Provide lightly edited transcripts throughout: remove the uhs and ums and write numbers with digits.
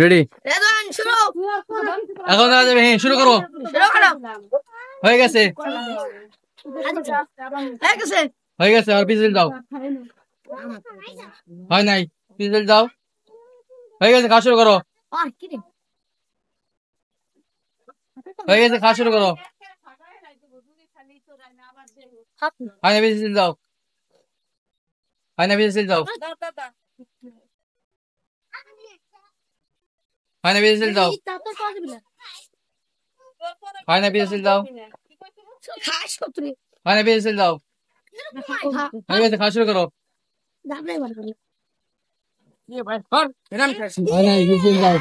Ready radon শুরু। এখন দাঁড়া যাবে। হ্যাঁ শুরু করো। শুরু করো। হয়ে গেছে হয়ে গেছে। হয়ে গেছে আর পিছল দাও। হয় নাই, পিছল দাও। হয়ে গেছে, খাওয়া শুরু করো। আর কি রে? হয়ে গেছে, খাওয়া শুরু করো। হয় না, পিছল দাও। হয় না, পিছল দাও। হয় না, পিছল দাও। হয় না, পিছল দাও। খাস কতরে? হয় না, পিছল দাও। হয়ে গেছে, খাওয়া শুরু করো। দাবলাই বার করে। হয় নাই, পিছল দাও।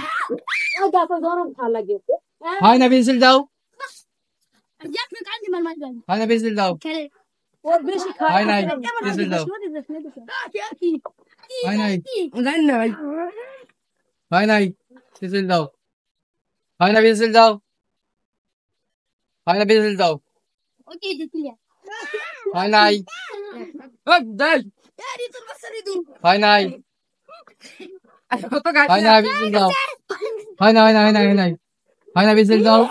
ওই দেখো গরম খা লাগে। হয় না, পিছল দাও। এক না কান্দি মার মার যান। হয় না, পিছল দাও। খেলে। ওর বেশি খায়। হয় নাই, পিছল দাও। হয় নাই, জানি না ভাই। হয় নাই, পিছল দাও। হয় না, পিছল দাও। হয় না, পিছল দাও। ওকে দিছিলি। হয় নাই, দেই। এরি তোর বাসারি দু। হয় নাই, কত গাছ। হয় না, পিছল দাও। হয় না, হয় না, হয় না, হয় নাই। হয় না, পিছল দাও।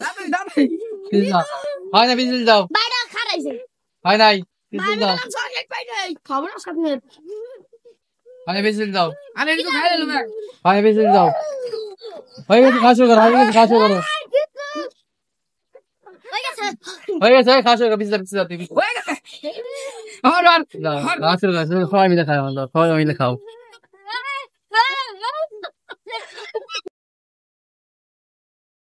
দাবলাই দাবলাই। পিছল দাও। হয় না, পিছল দাও। বাইরে খারাইছে। হয় নাই, পিছল বাইরে দাও। নাম চকলেট পাই নাই। খাবো না সাথে। হয় না, পিছল দাও। আরে এদিকে খাই লো না। হয় না, পিছল দাও। হয়ে গেছে, খাওয়া শুরু করো। হয়ে গেছে, খাওয়া শুরু করো। হয়ে গেছে। হয়ে গেছে, খাওয়া শুরু করো। পিছল পিছল হয়ে গেছে। আর আর খাওয়া শুরু করো। সবাই মিলে খাও, সবাই মিলে খাও।